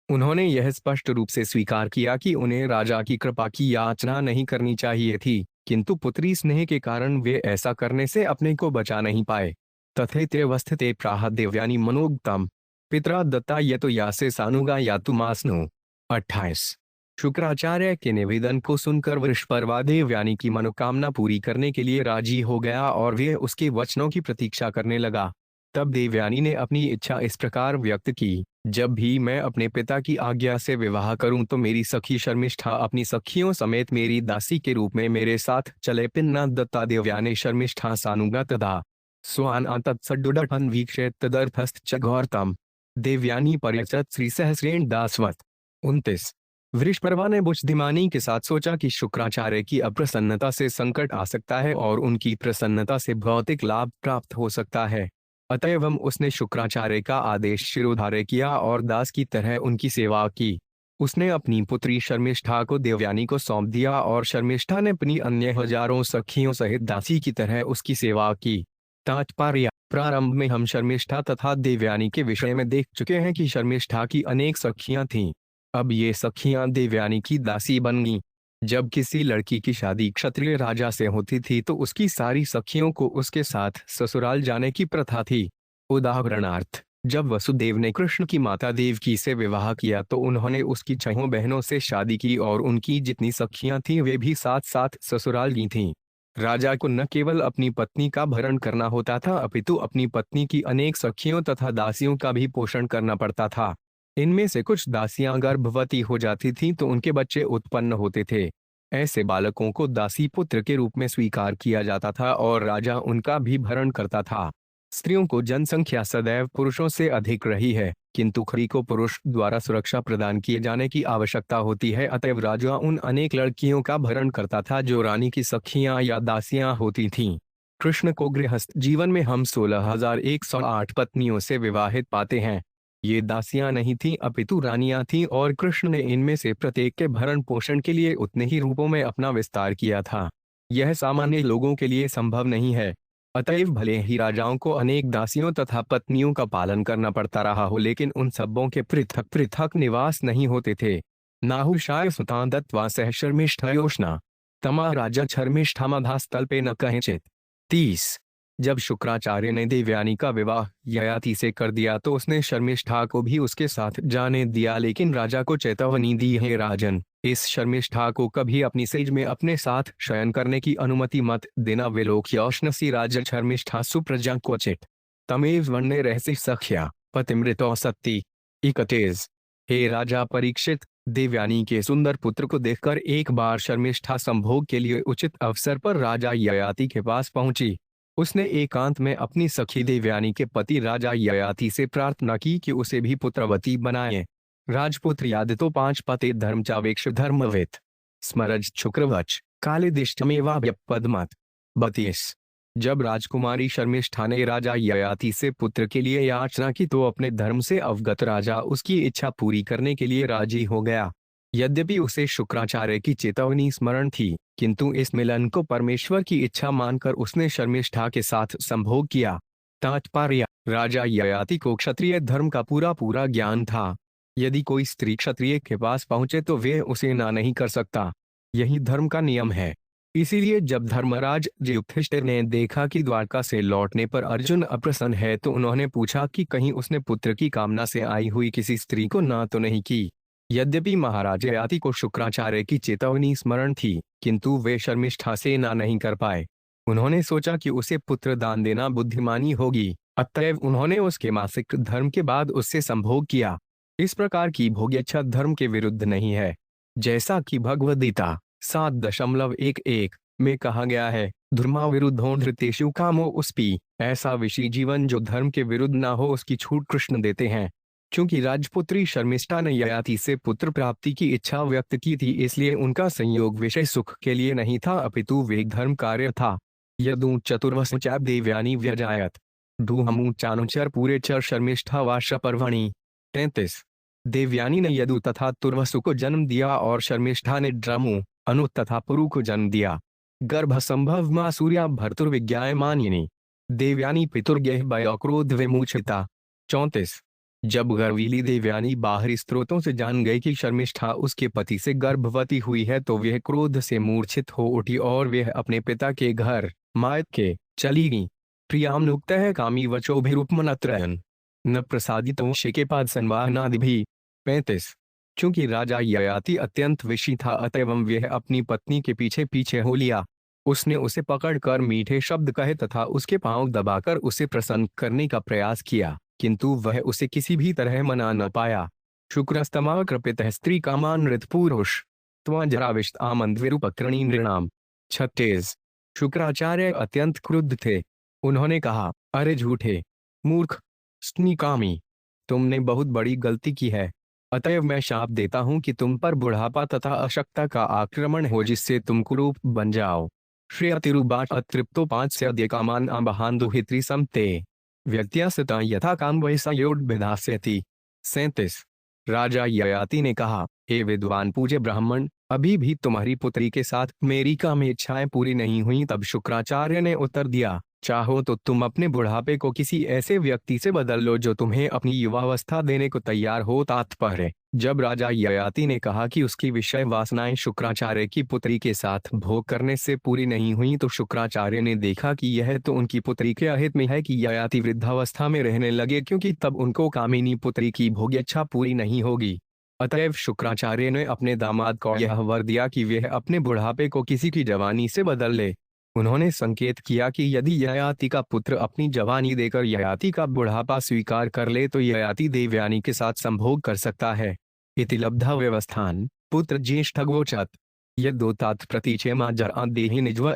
उन्होंने यह स्पष्ट रूप से स्वीकार किया कि उन्हें राजा की कृपा की याचना नहीं करनी चाहिए थी, किंतु पुत्री स्नेह के कारण वे ऐसा करने से अपने को बचा नहीं पाए। तथैत्यवस्थिते प्राह देवयानी मनोगतम पितरा दत्ता यतो यासे सानुगा यातु मास्नु। 28। शुक्राचार्य के निवेदन को सुनकर वृषपर्वा देवयानी की मनोकामना पूरी करने के लिए राजी हो गया और वे उसके वचनों की प्रतीक्षा करने लगा। तब देवयानी ने अपनी इच्छा इस प्रकार व्यक्त की, जब भी मैं अपने पिता की आज्ञा से विवाह करूं तो मेरी सखी शर्मिष्ठा अपनी सखियों समेत मेरी दासी के रूप में मेरे साथ चले। पिन्ना दत्ता देवयाने शर्मिष्ठा सानुगा तदा स्वान तत्सडुडन वीक्षे तदर्थस्थ गौरतम देवयानी परिचत श्री सहस्रेण दासवत। 29। वृषपर्वा ने बुद्धिमानी के साथ सोचा कि शुक्राचार्य की अप्रसन्नता से संकट आ सकता है और उनकी प्रसन्नता से भौतिक लाभ प्राप्त हो सकता है। अतएव उसने शुक्राचार्य का आदेश शिरोधार्य किया और दास की तरह उनकी सेवा की। उसने अपनी पुत्री शर्मिष्ठा को देवयानी को सौंप दिया और शर्मिष्ठा ने अपनी अन्य हजारों सखियों सहित दासी की तरह उसकी सेवा की। तात्पर्य: प्रारंभ में हम शर्मिष्ठा तथा देवयानी के विषय में देख चुके हैं कि शर्मिष्ठा की अनेक सखियां थीं। अब ये सखियां देवयानी की दासी बन गईं। जब किसी लड़की की शादी क्षत्रिय राजा से होती थी तो उसकी सारी सखियों को उसके साथ ससुराल जाने की प्रथा थी। उदाहरणार्थ, जब वसुदेव ने कृष्ण की माता देवकी से विवाह किया तो उन्होंने उसकी 6 बहनों से शादी की और उनकी जितनी सखियां थीं वे भी साथ साथ ससुराल गई थीं। राजा को न केवल अपनी पत्नी का भरण करना होता था अपितु अपनी पत्नी की अनेक सखियों तथा दासियों का भी पोषण करना पड़ता था। इनमें से कुछ दासियां गर्भवती हो जाती थीं तो उनके बच्चे उत्पन्न होते थे। ऐसे बालकों को दासी पुत्र के रूप में स्वीकार किया जाता था और राजा उनका भी भरण करता था। स्त्रियों को जनसंख्या सदैव पुरुषों से अधिक रही है, किंतु स्त्री को पुरुष द्वारा सुरक्षा प्रदान किए जाने की आवश्यकता होती है। अतएव राजा उन अनेक लड़कियों का भरण करता था जो रानी की सखियां या दासियां होती थीं। कृष्ण को गृहस्थ जीवन में हम 16,108 पत्नियों से विवाहित पाते हैं। ये दासियां नहीं थीं अपितु रानियां थीं और कृष्ण ने इनमें से प्रत्येक के भरण पोषण के लिए उतने ही रूपों में अपना विस्तार किया था। यह सामान्य लोगों के लिए संभव नहीं है। अतएव भले ही राजाओं को अनेक दासियों तथा पत्नियों का पालन करना पड़ता रहा हो, लेकिन उन सबों के पृथक पृथक निवास नहीं होते थे। नाहुषाय सुता दत्वा सह शर्मिष्ठयोष्णा तमा राजा शर्मिष्ठामधास्तल पे न कहिचित। 30। जब शुक्राचार्य ने देवयानी का विवाह ययाति से कर दिया तो उसने शर्मिष्ठा को भी उसके साथ जाने दिया, लेकिन राजा को चेतावनी दी, हे राजन, इस शर्मिष्ठा को कभी अपनी सेज में अपने साथ शयन करने की अनुमति मत देना। विलोक्योष्णसी राज शर्मिष्ठा सुप्रजा क्वचित तमेव वन्य रहसि सख्या पतिमृतो सत्ती। 31। हे राजा परीक्षित, देवयानी के सुंदर पुत्र को देखकर एक बार शर्मिष्ठा संभोग के लिए उचित अवसर पर राजा ययाति के पास पहुंची। उसने एकांत में अपनी सखी देवयानी के पति राजा ययाति से प्रार्थना की कि उसे भी पुत्रवती बनाए। राजपुत्र यादतो 5 पते धर्मचावेक्ष धर्मवेत स्मरज शुक्रवच कालिदिष्टमेवाभ्यपद्मत। 32। जब राजकुमारी शर्मिष्ठा ने राजा ययाति से पुत्र के लिए याचना की तो अपने धर्म से अवगत राजा उसकी इच्छा पूरी करने के लिए राजी हो गया। यद्यपि उसे शुक्राचार्य की चेतावनी स्मरण थी, किंतु इस मिलन को परमेश्वर की इच्छा मानकर उसने शर्मिष्ठा के साथ संभोग किया। तात्पर्य: राजा ययाति को क्षत्रिय धर्म का पूरा पूरा ज्ञान था। यदि कोई स्त्री क्षत्रिय के पास पहुंचे तो वे उसे ना नहीं कर सकता। यही धर्म का नियम है। इसीलिए जब धर्मराज युधिष्ठिर ने देखा कि द्वारका से लौटने पर अर्जुन अप्रसन्न है तो उन्होंने पूछा कि कहीं उसने पुत्र की कामना से आई हुई किसी स्त्री को ना तो नहीं की। यद्यपि महाराज ययाति को शुक्राचार्य की चेतावनी स्मरण थी, किंतु वे शर्मिष्ठा से ना नहीं कर पाए। उन्होंने सोचा कि उसे पुत्र दान देना बुद्धिमानी होगी, अतएव उन्होंने उसके मासिक धर्म के बाद उससे संभोग किया। इस प्रकार की भोग्यच्छा धर्म के विरुद्ध नहीं है। जैसा कि भगवद गीता 7.11 में कहा गया है, धर्मा विरुद्धो धृतेषु कामो उस्पी। ऐसा विषय जीवन जो धर्म के विरुद्ध ना हो उसकी छूट कृष्ण देते हैं। क्योंकि राजपुत्री शर्मिष्ठा ने ययाति से पुत्र प्राप्ति की इच्छा व्यक्त की थी, इसलिए उनका संयोग विषय सुख के लिए नहीं था अपितु वेग धर्म कार्य था। यदु चतुर्वसुचा देवयानी व्यजायत दूहमु चानुचर पूरे चर शर्मिष्ठा वाश पर्वणि। 33। देवयानी ने यदु तथा तुर्वसु को जन्म दिया और शर्मिष्ठा ने ड्रमु अनु तथा पुरु को जन्म दिया। गर्भ संभव मां सूर्या भर्तुर्विज्ञायमानिनी देवयानी पितुर्गेह बयोक्रोध विमुचिता। 34। जब गर्वीली देवयानी बाहरी स्त्रोतों से जान गई कि शर्मिष्ठा उसके पति से गर्भवती हुई है तो वह क्रोध से मूर्छित हो उठी और वह अपने पिता के घर मायके चली गई। प्रियानुक्त है कामी वचोभिरूपमनत्रयन न प्रसादितो शिकेपाद संवाहनादि भी। 35। चूंकि राजा ययाति अत्यंत विषी था अतएव वह अपनी पत्नी के पीछे पीछे हो लिया। उसने उसे पकड़कर मीठे शब्द कहे तथा उसके पांव दबाकर उसे प्रसन्न करने का प्रयास किया, किंतु वह उसे किसी भी तरह मना न पाया। शुक्रस्तमा कृपितः स्त्री कामानृत पुरुष त्वजराविष्ट आमंद विरूपकरणी नृणाम। 36। शुक्राचार्य अत्यंत क्रुद्ध थे। उन्होंने कहा, अरे झूठे, मूर्ख, स्त्रीकामी, तुमने बहुत बड़ी गलती की है। अतएव मैं शाप देता हूं कि तुम पर बुढ़ापा तथा अशक्तता का आक्रमण हो, जिससे तुम कुरूप बन जाओ। श्रेयतिरुबाट अतृप्तो 5 से अद्य कामान आबहान्दुहित्री समते व्यत्यासता यथा काम वैसा योड विधास्यति। 37। राजा ययाति ने कहा, हे विद्वान पूज्य ब्राह्मण, अभी भी तुम्हारी पुत्री के साथ मेरी काम इच्छाएं पूरी नहीं हुई। तब शुक्राचार्य ने उत्तर दिया, चाहो तो तुम अपने बुढ़ापे को किसी ऐसे व्यक्ति से बदल लो जो तुम्हें अपनी युवावस्था देने को तैयार हो। तात्पर्य, जब राजा ययाति ने कहा कि उसकी विषय वासनाएं शुक्राचार्य की पुत्री के साथ भोग करने से पूरी नहीं हुई, तो शुक्राचार्य ने देखा कि यह तो उनकी पुत्री के अहित में है कि ययाति वृद्धावस्था में रहने लगे, क्योंकि तब उनको कामिनी पुत्री की भोग्यच्छा पूरी नहीं होगी। अतएव शुक्राचार्य ने अपने दामाद को यह वर दिया कि वह अपने बुढ़ापे को किसी की जवानी से बदल ले। उन्होंने संकेत किया कि यदि ययाति का पुत्र अपनी जवानी देकर ययाति का बुढ़ापा स्वीकार कर ले तो ययाति देवयानी के साथ संभोग कर सकता है। इति लब्धा व्यवस्थान पुत्र ज्येष्ठगोचत यदोतात प्रतीचेमा जरा देहि निजव।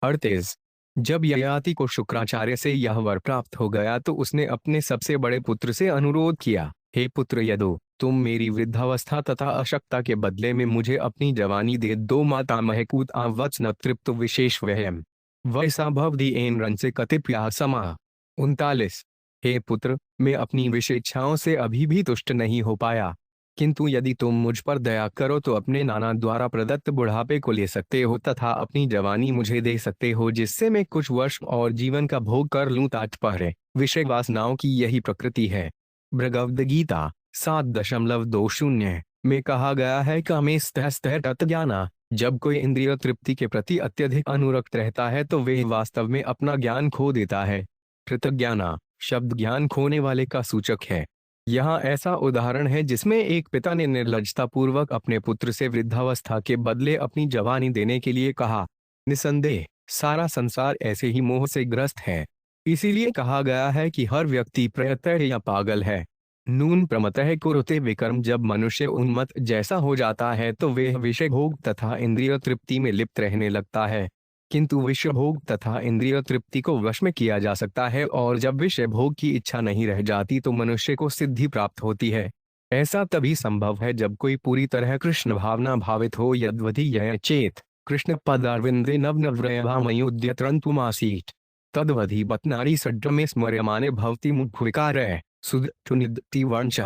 38। जब ययाति को शुक्राचार्य से यह वर प्राप्त हो गया तो उसने अपने सबसे बड़े पुत्र से अनुरोध किया, हे पुत्र यदु, तुम मेरी वृद्धावस्था तथा अशक्तता के बदले में मुझे अपनी जवानी दे दो। माता महकूत आवचन तृप्त विशेष वहम वैसा भवदी एन रन से कतिप्या समा। 39। हे पुत्र, मैं अपनी विशेषाओं से अभी भी तुष्ट नहीं हो पाया, किंतु यदि तुम मुझ पर दया करो तो अपने नाना द्वारा प्रदत्त बुढ़ापे को ले सकते हो तथा अपनी जवानी मुझे दे सकते हो, जिससे मैं कुछ वर्ष और जीवन का भोग कर लूं। तात्पर्य, विषय वासनाओं की यही प्रकृति है। भगवद गीता 7.20 में कहा गया है, कामेस्तः तत्ज्ञाना, जब कोई इंद्रिय तृप्ति के प्रति अत्यधिक अनुरक्त रहता है तो वह वास्तव में अपना ज्ञान खो देता है। कृतज्ञाना शब्द ज्ञान खोने वाले का सूचक है। यहाँ ऐसा उदाहरण है जिसमें एक पिता ने निर्लज्जता पूर्वक अपने पुत्र से वृद्धावस्था के बदले अपनी जवानी देने के लिए कहा। निसंदेह सारा संसार ऐसे ही मोह से ग्रस्त है। इसीलिए कहा गया है कि हर व्यक्ति प्रयतः या पागल है। नून प्रमतः कुरुते विकर्म, जब मनुष्य उन्मत्त जैसा हो जाता है तो वह विषय भोग तथा इंद्रिय तृप्ति में लिप्त रहने लगता है, किंतु विषय भोग तथा इंद्रिय तृप्ति को वश में किया जा सकता है, और जब विषय भोग की इच्छा नहीं रह जाती तो मनुष्य को सिद्धि प्राप्त होती है। ऐसा तभी संभव है जब कोई पूरी तरह कृष्ण भावना भावित हो। यद्वधि यह चेत कृष्ण पदारविंदे नवनव्रयभामयोद्यत्रंतुमासीत् तद्वधि बतनारी सड्र में स्मर्यमाने भवति मुख्विकार सुनिधि वंश।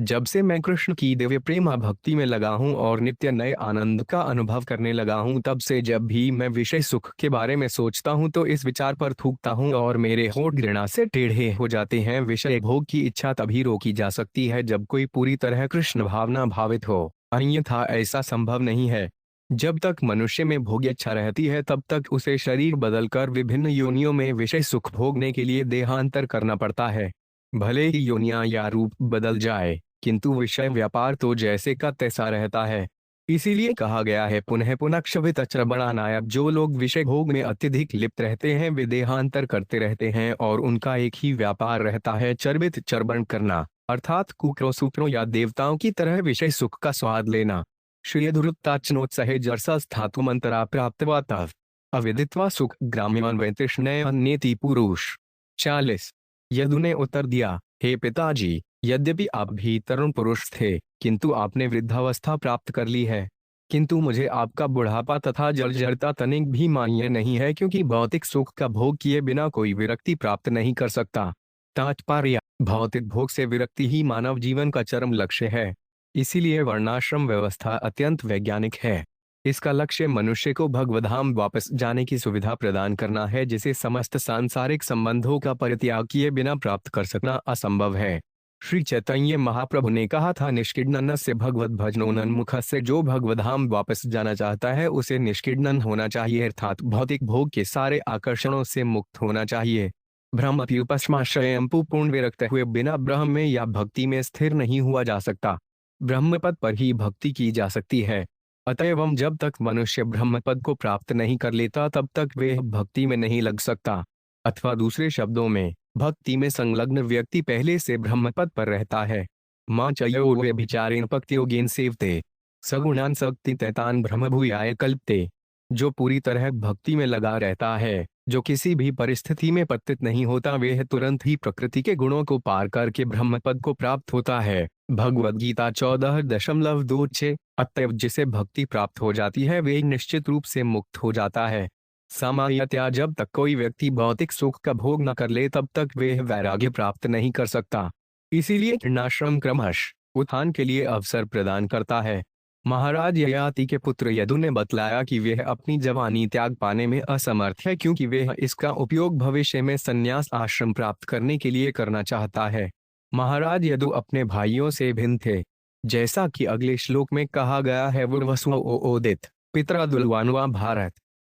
जब से मैं कृष्ण की दिव्य प्रेमा भक्ति में लगा हूँ और नित्य नए आनंद का अनुभव करने लगा हूँ, तब से जब भी मैं विषय सुख के बारे में सोचता हूँ तो इस विचार पर थूकता हूँ और मेरे होठ घृणा से टेढ़े हो जाते हैं। विषय भोग की इच्छा तभी रोकी जा सकती है जब कोई पूरी तरह कृष्ण भावना भावित हो, अन्यथा ऐसा संभव नहीं है। जब तक मनुष्य में भोग इच्छा रहती है तब तक उसे शरीर बदलकर विभिन्न योनियों में विषय सुख भोगने के लिए देहांतर करना पड़ता है। भले ही योनियां या रूप बदल जाए, किंतु विषय व्यापार तो जैसे का तैसा रहता है। इसीलिए कहा गया है, पुनः पुनः क्षवित चरबणानायक, जो लोग विषय भोग में अत्यधिक लिप्त रहते हैं वे देहांतर करते रहते हैं और उनका एक ही व्यापार रहता है, चर्बित चर्बण करना, अर्थात कुकरों सूत्रों या देवताओं की तरह विषय सुख का स्वाद लेना। श्रियधुरुत्ताचनोत्सहे जरसस्थातुमंतरा प्राप्तवा तव अविदित्वा सुख ग्राम्यन वैतृष्णयन्येति पुरुष। 40। यदु ने उत्तर दिया, हे पिताजी, यद्यपि आप भी तरुण पुरुष थे किंतु आपने वृद्धावस्था प्राप्त कर ली है, किंतु मुझे आपका बुढ़ापा तथा जर्जरता तनिक भी मान्य नहीं है, क्योंकि भौतिक सुख का भोग किए बिना कोई विरक्ति प्राप्त नहीं कर सकता। तात्पर्य, भौतिक भोग से विरक्ति ही मानव जीवन का चरम लक्ष्य है। इसीलिए वर्णाश्रम व्यवस्था अत्यंत वैज्ञानिक है। इसका लक्ष्य मनुष्य को भगवधाम वापस जाने की सुविधा प्रदान करना है, जिसे समस्त सांसारिक संबंधों का परित्याग किए बिना प्राप्त कर सकना असंभव है। श्री चैतन्य महाप्रभु ने कहा था, निष्किड्नन से भगवत भजनोन्मुख से, जो भगवधाम वापस जाना चाहता है उसे निष्किड्नन होना चाहिए, अर्थात भौतिक भोग के सारे आकर्षणों से मुक्त होना चाहिए। ब्रह्मप्युपस्माश्रयं पूर्ण विरक्त हुए बिना ब्रह्म में या भक्ति में स्थिर नहीं हुआ जा सकता। ब्रह्मपद पर ही भक्ति की जा सकती है। अतएव जब तक मनुष्य ब्रह्म पद को प्राप्त नहीं कर लेता तब तक वह भक्ति में नहीं लग सकता, अथवा दूसरे शब्दों में भक्ति में संलग्न व्यक्ति पहले से ब्रह्म पद पर रहता है। मां चयो वे विचारेण भक्तियोगेन सेवते सगुणान शक्ति तैतान ब्रह्म भूयाय कल्पते। जो पूरी तरह भक्ति में लगा रहता है, जो किसी भी परिस्थिति में पतित नहीं होता, वह तुरंत ही प्रकृति के गुणों को पार करके ब्रह्म पद को प्राप्त होता है। भगवद गीता 14.26। अतएव जिसे भक्ति प्राप्त हो जाती है वे निश्चित रूप से मुक्त हो जाता है। सामान्यतया जब तक कोई व्यक्ति भौतिक सुख का भोग न कर ले तब तक वह वैराग्य प्राप्त नहीं कर सकता। इसीलिए वर्णाश्रम क्रमश उत्थान के लिए अवसर प्रदान करता है। महाराज ययाति के पुत्र यदु ने बतलाया कि वह अपनी जवानी त्याग पाने में असमर्थ है, क्योंकि वह इसका उपयोग भविष्य में संन्यास आश्रम प्राप्त करने के लिए करना चाहता है। महाराज यदु अपने भाइयों से भिन्न थे, जैसा कि अगले श्लोक में कहा गया है। वसुओदित पितरा दुलवानुआ भारत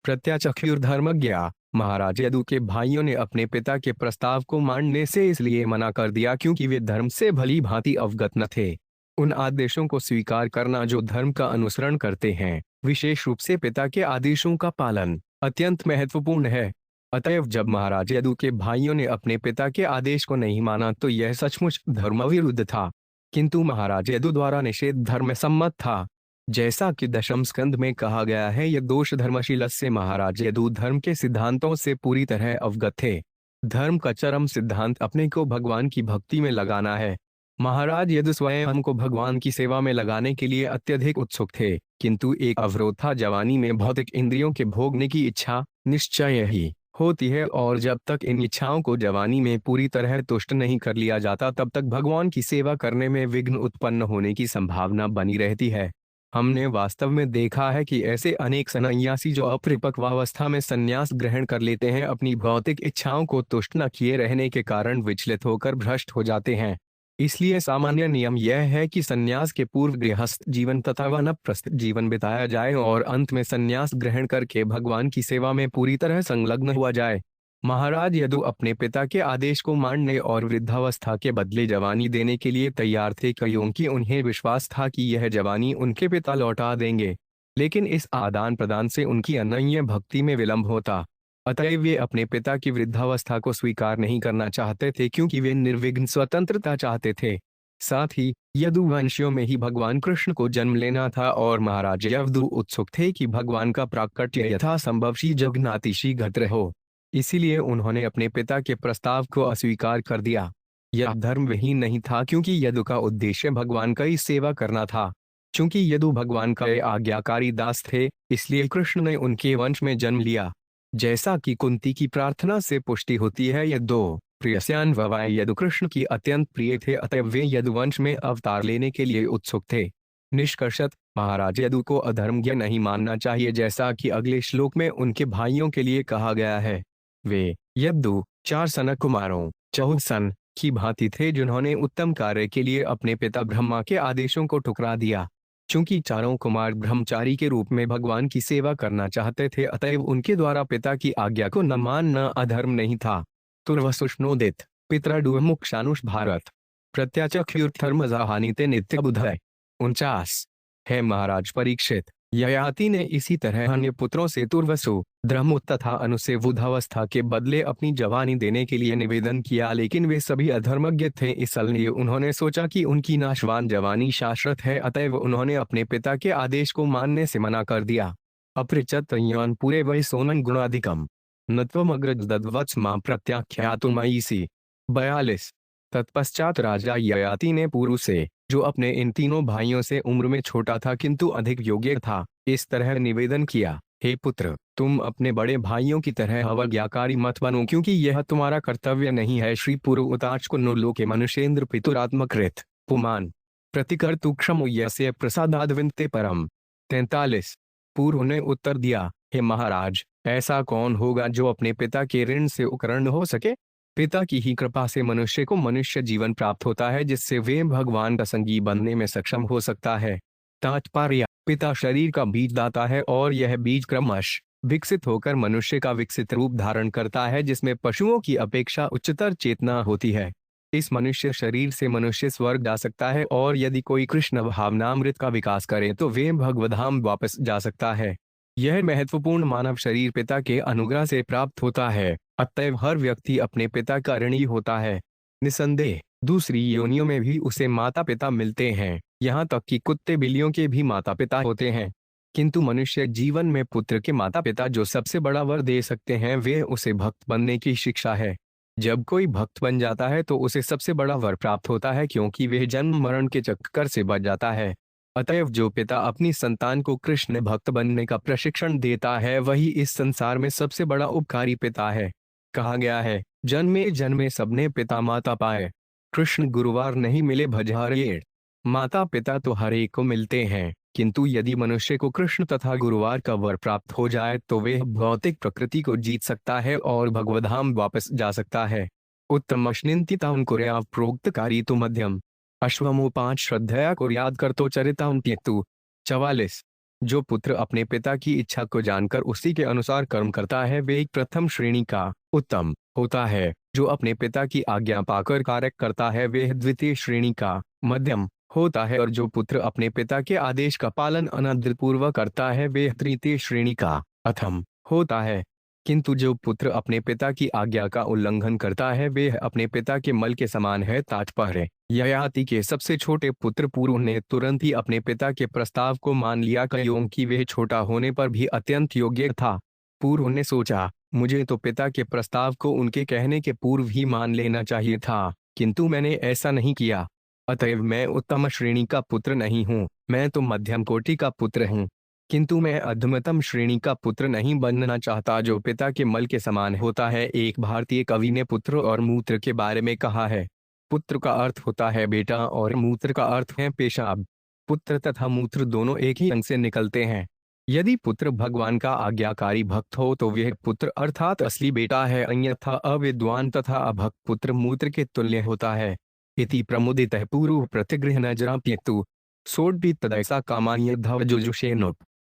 प्रत्याचक्षुर्धर्मज्ञा। महाराज यदु के भाइयों ने अपने पिता के प्रस्ताव को मानने से इसलिए मना कर दिया क्योंकि वे धर्म से भली भांति अवगत न थे। उन आदेशों को स्वीकार करना जो धर्म का अनुसरण करते हैं, विशेष रूप से पिता के आदेशों का पालन, अत्यंत महत्वपूर्ण है। अतएव जब महाराज यदु के भाइयों ने अपने पिता के आदेश को नहीं माना तो यह सचमुच धर्म विरुद्ध था, किंतु महाराज यदु द्वारा निषेध धर्म सम्मत था। जैसा कि दशम स्कंद में कहा गया है, यह दोष धर्मशील से महाराज यदु धर्म के सिद्धांतों से पूरी तरह अवगत थे। धर्म का चरम सिद्धांत अपने को भगवान की भक्ति में लगाना है। महाराज यदु स्वयं हमको भगवान की सेवा में लगाने के लिए अत्यधिक उत्सुक थे, किंतु एक अवरोध था। जवानी में भौतिक इंद्रियों के भोगने की इच्छा निश्चय ही होती है, और जब तक इन इच्छाओं को जवानी में पूरी तरह तुष्ट नहीं कर लिया जाता तब तक भगवान की सेवा करने में विघ्न उत्पन्न होने की संभावना बनी रहती है। हमने वास्तव में देखा है कि ऐसे अनेक सन्यासी जो अपरिपक्वावस्था में संन्यास ग्रहण कर लेते हैं, अपनी भौतिक इच्छाओं को तुष्ट न किए रहने के कारण विचलित होकर भ्रष्ट हो जाते हैं। इसलिए सामान्य नियम यह है कि संन्यास के पूर्व गृहस्थ जीवन तथा वानप्रस्थ जीवन बिताया जाए और अंत में संन्यास ग्रहण करके भगवान की सेवा में पूरी तरह संलग्न हुआ जाए। महाराज यदु अपने पिता के आदेश को मानने और वृद्धावस्था के बदले जवानी देने के लिए तैयार थे, क्योंकि उन्हें विश्वास था कि यह जवानी उनके पिता लौटा देंगे। लेकिन इस आदान प्रदान से उनकी अनन्य भक्ति में विलंब होता। अतएव वे अपने पिता की वृद्धावस्था को स्वीकार नहीं करना चाहते थे, क्योंकि वे निर्विघ्न स्वतंत्रता चाहते थे। साथ ही यदुवंशियों में ही भगवान कृष्ण को जन्म लेना था और महाराज यदु उत्सुक थे कि भगवान का प्राकट्य यथासंभव शीघ्र हो। इसीलिए उन्होंने अपने पिता के प्रस्ताव को अस्वीकार कर दिया। यह धर्म विहीन नहीं था, क्योंकि यदु का उद्देश्य भगवान का ही सेवा करना था। चूंकि यदु भगवान का आज्ञाकारी दास थे, इसलिए कृष्ण ने उनके वंश में जन्म लिया। जैसा कि कुंती की प्रार्थना से पुष्टि होती है, यदु प्रियस्यान ववाय यदु कृष्ण की अत्यंत प्रिय थे, अतएव वे यदुवंश में अवतार लेने के लिए उत्सुक थे। निष्कर्षत महाराज यदु को अधर्मज्ञ नहीं मानना चाहिए, जैसा कि अगले श्लोक में उनके भाइयों के लिए कहा गया है। वे यदु 4 सनक कुमारों चहुसन की भांति थे, जिन्होंने उत्तम कार्य के लिए अपने पिता ब्रह्मा के आदेशों को ठुकरा दिया। चूंकि चारों कुमार ब्रह्मचारी के रूप में भगवान की सेवा करना चाहते थे, अतएव उनके द्वारा पिता की आज्ञा को न मानना अधर्म नहीं था। तुर्वसुष्णोदित पितराडुमुक्षानुष भारत प्रत्याचक्षुर्धर्मजाहानिते नित्य बुधय 49 है। महाराज परीक्षित, ययाति ने इसी तरह अन्य पुत्रों से तुर्वसु, द्रह्मु तथा अनु से वृद्धावस्था के बदले अपनी जवानी देने के लिए निवेदन किया, लेकिन वे सभी अधर्मज्ञ थे। इसलिए उन्होंने सोचा कि उनकी नाशवान जवानी शाश्वत है, अतएव उन्होंने अपने पिता के आदेश को मानने से मना कर दिया। अपरिचत यान पूरे वही सोनन गुणाधिकम नत्वमग्रजदवत्स मां प्रत्याख्यातुमयीसी 42। तत्पश्चात राजा ययाति ने पूर्व से, जो अपने इन तीनों भाइयों से उम्र में छोटा था किंतु अधिक योग्य था, इस तरह निवेदन किया, हे पुत्र, तुम अपने बड़े भाइयों की तरह अवज्ञाकारी मत बनो, क्योंकि यह तुम्हारा कर्तव्य नहीं है। श्री पूर्व उताच को लोके मनुष्येंद्र पितुरात्मकृत पुमान प्रतिकर्तु क्षमो यस्य प्रसादाद्विन्ते परम 43। पूर्व ने उत्तर दिया, हे महाराज, ऐसा कौन होगा जो अपने पिता के ऋण से उपकरण हो सके। पिता की ही कृपा से मनुष्य को मनुष्य जीवन प्राप्त होता है, जिससे वे भगवान का संगी बनने में सक्षम हो सकता है। तात्पर्य, पिता शरीर का बीज दाता है और यह बीज क्रमश विकसित होकर मनुष्य का विकसित रूप धारण करता है, जिसमें पशुओं की अपेक्षा उच्चतर चेतना होती है। इस मनुष्य शरीर से मनुष्य स्वर्ग जा सकता है और यदि कोई कृष्ण भावनामृत का विकास करे तो वे भगवधाम वापस जा सकता है। यह महत्वपूर्ण मानव शरीर पिता के अनुग्रह से प्राप्त होता है, अतएव हर व्यक्ति अपने पिता का ऋणी होता है। निसंदेह दूसरी योनियों में भी उसे माता पिता मिलते हैं, यहाँ तक कि कुत्ते बिल्लियों के भी माता पिता होते हैं। किंतु मनुष्य जीवन में पुत्र के माता पिता जो सबसे बड़ा वर दे सकते हैं वे उसे भक्त बनने की शिक्षा है। जब कोई भक्त बन जाता है तो उसे सबसे बड़ा वर प्राप्त होता है, क्योंकि वह जन्म मरण के चक्कर से बच जाता है। अतएव जो पिता अपनी संतान को कृष्ण भक्त बनने का प्रशिक्षण देता है वही इस संसार में सबसे बड़ा उपकारी पिता है। कहा गया है, जन्मे जन्मे सबने पिता माता पाए, कृष्ण गुरुवार नहीं मिले भजहारेड़। माता पिता तो हर एक को मिलते हैं, किंतु यदि मनुष्य को कृष्ण तथा गुरुवार का वर प्राप्त हो जाए तो वह भौतिक प्रकृति को जीत सकता है और भगवधाम वापस जा सकता है। उत्तम अश्निंतितां कुर्याव प्रोक्तकारी तो मध्यम अश्वमो 5 श्रद्धया को याद कर तो चरितां त्यक्तु। 44 जो पुत्र अपने पिता की इच्छा को जानकर उसी के अनुसार कर्म करता है वे एक प्रथम श्रेणी का उत्तम होता है, जो अपने पिता की आज्ञा पाकर कार्य करता है वह द्वितीय श्रेणी का मध्यम होता है, और जो पुत्र अपने पिता के आदेश का पालन अनादरपूर्वक करता है वह तृतीय श्रेणी का अथम होता है। किंतु जो पुत्र अपने पिता की आज्ञा का उल्लंघन करता है वह अपने पिता के मल के समान है। तात्पर्य ययाति के सबसे छोटे पुत्र पूर्व ने तुरंत ही अपने पिता के प्रस्ताव को मान लिया, क्योंकि वह छोटा होने पर भी अत्यंत योग्य था। पूर्व ने सोचा, मुझे तो पिता के प्रस्ताव को उनके कहने के पूर्व ही मान लेना चाहिए था, किंतु मैंने ऐसा नहीं किया। अतएव मैं उत्तम श्रेणी का पुत्र नहीं हूँ, मैं तो मध्यम कोटि का पुत्र हूँ, किंतु मैं अधमतम श्रेणी का पुत्र नहीं बनना चाहता जो पिता के मल के समान होता है। एक भारतीय कवि ने पुत्र और मूत्र के बारे में कहा है, पुत्र का अर्थ होता है बेटा और मूत्र का अर्थ है पेशाब। पुत्र तथा मूत्र दोनों एक ही अंग से निकलते हैं। यदि पुत्र भगवान का आज्ञाकारी भक्त हो तो वह पुत्र अर्थात असली बेटा है, अन्यथा अविद्वान तथा अभक्त पुत्र मूत्र के तुल्य होता है। इति प्रमुदितः पूर्व प्रतिगृह नजराप्यक्तु सोड्भी तदैसा कामान्य धव जुजुषेनुप।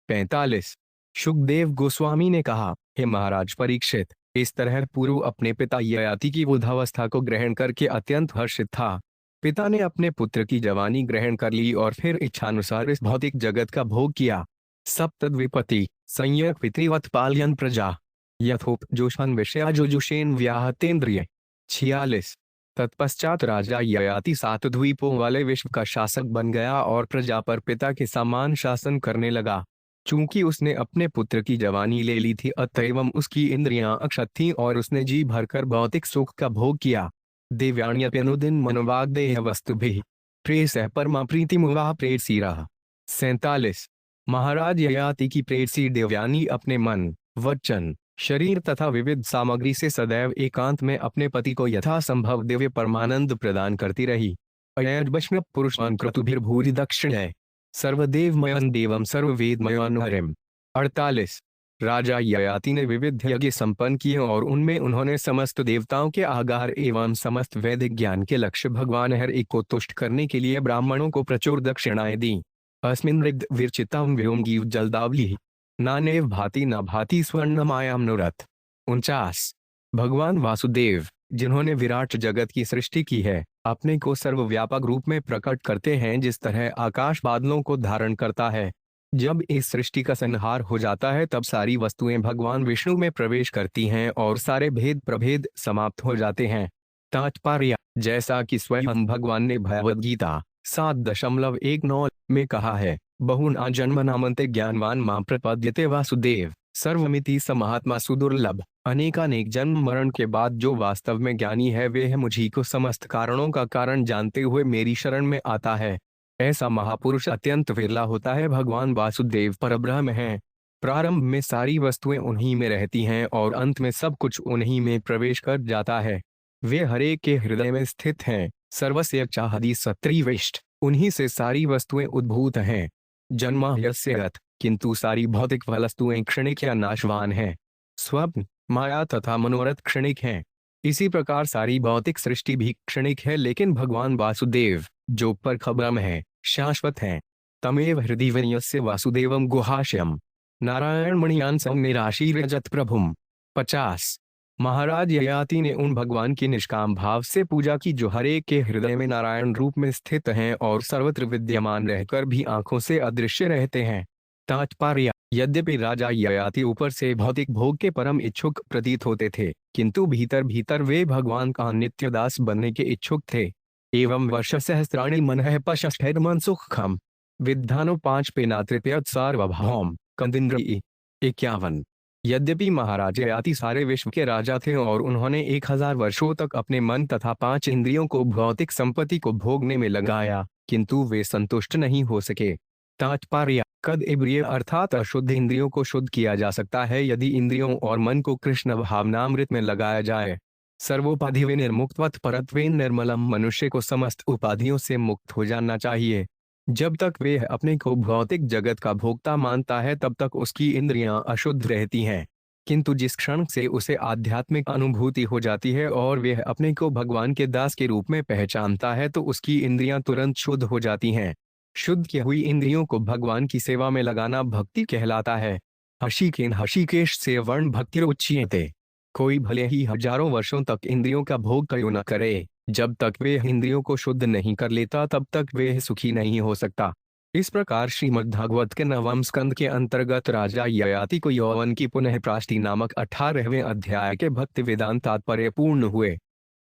45 सुखदेव गोस्वामी ने कहा, हे महाराज परीक्षित, इस तरह पूर्व अपने पिता ययाति की वृद्धावस्था को ग्रहण करके अत्यंत हर्षित था। पिता ने अपने पुत्र की जवानी ग्रहण कर ली और फिर इच्छानुसार इस भौतिक जगत का भोग किया। सप्तद्विपति संयक पितृवत पालयन प्रजा यथोप जोशन विषया जुजुषेन व्याहतेन्द्रिय। 46 तत्पश्चात राजा ययाति 7 द्वीपों वाले विश्व का शासक बन गया और प्रजा पर पिता के समान शासन करने लगा। चूंकि उसने अपने पुत्र की जवानी ले ली थी अतएव उसकी इंद्रियां अक्षत थीं और उसने जी भरकर भौतिक सुख का भोग किया। दिव्याण्यप्यनुदिन मनोवाग्देह वस्तुभिः प्रेसः परमा प्रीति मुवाह प्रेरसीरा। 47 महाराज ययाति की प्रेरसी देवयानी अपने मन, वचन, शरीर तथा विविध सामग्री से सदैव एकांत में अपने पति को यथासंभव दिव्य परमानंद प्रदान करती रही। अयज्ञ पुरुषान क्रतुभिर्भूरि दक्षिणय सर्वदेवमयं देवम सर्ववेदमयानुहरिम। 48 राजा ययाति ने विविध यज्ञ संपन्न किए और उनमें उन्होंने समस्त देवताओं के आगार एवं समस्त वैदिक ज्ञान के लक्ष्य भगवान हर एक को तुष्ट करने के लिए ब्राह्मणों को प्रचुर दक्षिणाएं दी। अस्मिन् ऋग् विरचितां व्योमगीव जलदावली नानेव भाति न भाति स्वर्णमायाम नुरत। 49 भगवान वासुदेव जिन्होंने विराट जगत की सृष्टि की है अपने को सर्वव्यापक रूप में प्रकट करते हैं, जिस तरह आकाश बादलों को धारण करता है। जब इस सृष्टि का संहार हो जाता है तब सारी वस्तुएं भगवान विष्णु में प्रवेश करती हैं और सारे भेद प्रभेद समाप्त हो जाते हैं। तात्पर्य जैसा कि स्वयं भगवान ने भगवद गीता 7.19 में कहा है, बहुना जन्म नामन्ते ज्ञानवान मां प्रपद्यते वासुदेव सर्वमिति स महात्मा सुदुर्लभ। अनेकानेक जन्म मरण के बाद जो वास्तव में ज्ञानी है वह मुझी को समस्त कारणों का कारण जानते हुए मेरी शरण में आता है। ऐसा महापुरुष अत्यंत विरला होता है। भगवान वासुदेव परब्रह्म हैं। प्रारंभ में सारी वस्तुएं उन्हीं में रहती हैं और अंत में सब कुछ उन्हीं में प्रवेश कर जाता है। वे हरेक के हृदय में स्थित हैं। सर्वस्य चाहदी सत्रिविष्ट उन्हीं से सारी वस्तुएं उद्भूत हैं। जन्मा यस्यत किंतु सारी भौतिक वस्तुएं क्षणिक या नाशवान हैं। स्वप्न, माया तथा मनोरथ क्षणिक हैं। इसी प्रकार सारी भौतिक सृष्टि भी क्षणिक है, लेकिन भगवान वासुदेव जो परब्रह्म है शाश्वत हैं। तमेव हृदि विनयस्य वासुदेवम गुहाशयम नारायण मणियान सं निराशीर्यजत प्रभुम। 50 महाराज ययाति ने उन भगवान की निष्काम भाव से पूजा की जो हर एक के हृदय में नारायण रूप में स्थित हैं और सर्वत्र विद्यमान रहकर भी आंखों से अदृश्य रहते हैं। तात्पर्य: यद्यपि राजा ययाति ऊपर से भौतिक भोग के परम इच्छुक प्रतीत होते थे, किंतु भीतर भीतर वे भगवान का नित्य दास बनने के इच्छुक थे। एवं वर्ष सहस्राणि मनः पश्यैर्मन सुखम विद्धानो 5 पेना तृतीय सार्वभौम कंदिन्द्री 51। यद्यपि महाराज ययाति सारे विश्व के राजा थे और उन्होंने 1000 वर्षों तक अपने मन तथा 5 इंद्रियों को भौतिक संपत्ति को भोगने में लगाया, किंतु वे संतुष्ट नहीं हो सके। तात्पर्य: कद इंद्रिय अर्थात अशुद्ध इंद्रियों को शुद्ध किया जा सकता है यदि इंद्रियों और मन को कृष्ण भावनामृत में लगाया जाए। सर्वोपाधि विनिर्मुक्तवत् परत्वेन निर्मलम मनुष्य को समस्त उपाधियों से मुक्त हो जाना चाहिए। जब तक वे अपने को भौतिक जगत का भोक्ता मानता है तब तक उसकी इंद्रियां अशुद्ध रहती हैं, किंतु जिस क्षण से उसे आध्यात्मिक अनुभूति हो जाती है और वह अपने को भगवान के दास के रूप में पहचानता है तो उसकी इंद्रियां तुरंत शुद्ध हो जाती हैं। शुद्ध की हुई इंद्रियों को भगवान की सेवा में लगाना भक्ति कहलाता है। हशिकेन हशिकेश से वर्ण भक्ति उच्यते। कोई भले ही हजारों वर्षों तक इंद्रियों का भोग क्यों न करे, जब तक वे इंद्रियों को शुद्ध नहीं कर लेता तब तक वे सुखी नहीं हो सकता। इस प्रकार श्रीमद्भागवत के 9वें स्कंद के अंतर्गत राजा ययाति को यौवन की पुनः प्राप्ति नामक 18वें अध्याय के भक्ति वेदांत तात्पर्य पूर्ण हुए।